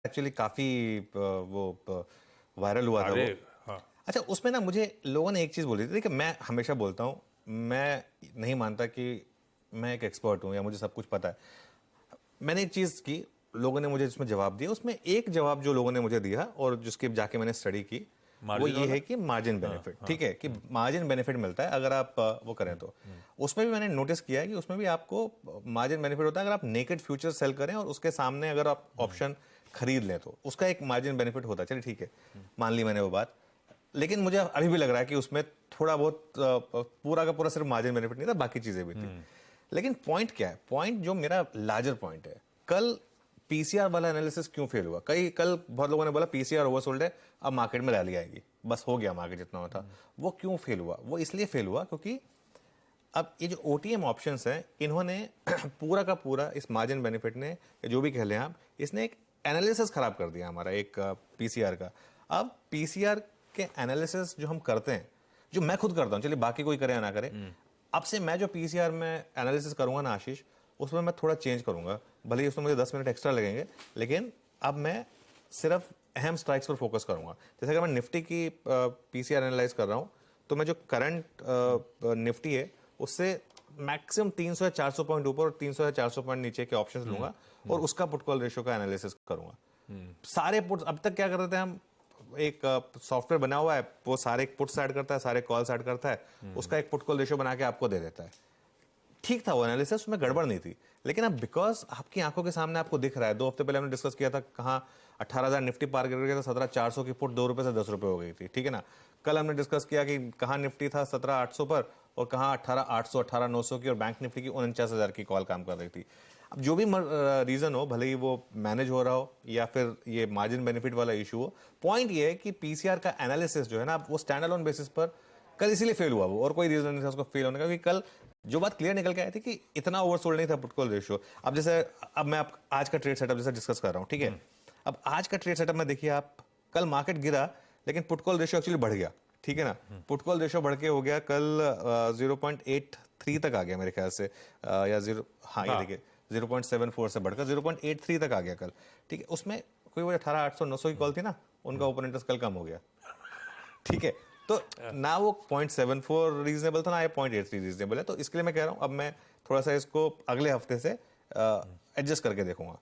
Actually काफी वो viral हुआ था अरे वो। हाँ। अच्छा, उसमें ना मुझे लोगों ने एक चीज बोली थी कि मैं हमेशा बोलता हूँ, मैं नहीं मानता कि मैं एक एक्सपर्ट हूँ या मुझे सब कुछ पता है। मैंने एक चीज की, लोगों ने मुझे इसमें जवाब दिया, उसमें एक जवाब जो लोगों ने मुझे दिया और जिसके जाके मैंने स्टडी की, वो मार्जिन ये वाला। है कि मार्जिन हाँ बेनिफिट। हाँ। ठीक है, कि मार्जिन बेनिफिट मिलता है अगर आप वो करें तो। उसमें भी मैंने नोटिस किया है कि उसमें भी आपको मार्जिन बेनिफिट होता है अगर आप नेकेड फ्यूचर सेल करें और उसके सामने अगर आप ऑप्शन खरीद लें तो उसका एक मार्जिन बेनिफिट होता है। चलिए ठीक है, मान ली मैंने वो बात। लेकिन मुझे अभी भी लग रहा है कि उसमें थोड़ा बहुत पूरा का पूरा सिर्फ मार्जिन बेनिफिट नहीं था, बाकी चीजें भी थी। लेकिन पॉइंट क्या है, पॉइंट जो मेरा लार्जर पॉइंट है, कल पीसीआर वाला एनालिसिस क्यों फेल हुआ? कल बहुत लोगों ने बोला पीसीआर ओवरसोल्ड है, अब मार्केट में रैली आएगी, बस हो गया मार्केट जितना होता। वो क्यों फेल हुआ? वो इसलिए फेल हुआ क्योंकि अब ये जो ओटीएम ऑप्शंस हैं, इन्होंने पूरा का पूरा इस मार्जिन बेनिफिट ने, जो भी कह लें आप, इसने एक एनालिसिस खराब कर दिया हमारा एक पीसीआर का। अब पीसीआर के एनालिसिस जो हम करते हैं, जो मैं खुद करता हूं, चलिए बाकी कोई करे या ना करे, अब से मैं जो पीसीआर में एनालिसिस करूंगा ना आशीष, उसमें मैं थोड़ा चेंज करूंगा। भले ही उसमें मुझे 10 मिनट एक्स्ट्रा लगेंगे, लेकिन अब मैं सिर्फ अहम स्ट्राइक्स पर फोकस करूंगा। जैसे अगर मैं निफ्टी की पीसीआर एनालाइज कर रहा हूं, तो मैं जो करंट निफ्टी है उससे मैक्सिमम 300 या 400 पॉइंट ऊपर और 300 या 400 पॉइंट नीचे के ऑप्शंस लूंगा और उसका पुट कॉल रेशियो का एनालिसिस करूंगा। सारे पुट्स अब तक क्या करते थे हम, एक सॉफ्टवेयर बना हुआ है, वो सारे पुट्स ऐड करता है, सारे कॉल्स ऐड करता है, उसका एक पुट कॉल रेशियो बना के आपको दे देता है। ठीक था वो एनालिसिस, उसमें गड़बड़ नहीं थी। लेकिन अब बिकॉज आपकी आंखों के सामने आपको दिख रहा है, 2 हफ्ते पहले हमने डिस्कस किया था, कहाँ 18,000 निफ्टी पार कर गया था, 17,400 की पुट 2 रुपए से 10 रुपए हो गई थी, ठीक है ना। कल हमने डिस्कस किया कि कहाँ निफ्टी था 17,800 पर और कहाँ 18,800 18,900 की, और बैंक निफ्टी की 49,000 की कॉल काम कर रही थी। अब जो भी रीजन हो, भले ही वो मैनेज हो रहा हो या फिर ये मार्जिन बेनिफिट वाला इशू हो, पॉइंट ये है कि पीसीआर का एनालिसिस जो है ना, वो स्टैंड अलोन बेसिस पर कल इसीलिए फेल हुआ वो, और कोई रीजन नहीं था उसको फेल होने का। क्योंकि कल जो बात क्लियर निकल के आई थी कि इतना ओवरसोल्ड नहीं था पुट कॉल रेशियो। अब जैसे अब मैं आज का ट्रेड सेटअप जैसे डिस्कस कर रहा हूं, ठीक है। अब आज का ट्रेड सेटअप में देखिए आप, कल मार्केट गिरा लेकिन पुट कॉल रेशियो एक्चुअली बढ़ गया, ठीक है ना। पुट कॉल रेशियो बढ़ के हो गया कल 0.83 तक आ गया मेरे ख्याल से, या जीरो, हाँ ये देखिए 0.74 से बढ़कर 0.83 तक आ गया कल, ठीक है। उसमें कोई वो 18,800 900 की कॉल थी ना, उनका ओपन इंटरेस्ट कल कम हो गया, ठीक है। तो ना वो 0.74 रीजनेबल था, ना ये 0.83 रीजनेबल है। तो इसके लिए मैं कह रहा हूं अब मैं थोड़ा सा इसको अगले हफ्ते से एडजस्ट करके देखूंगा।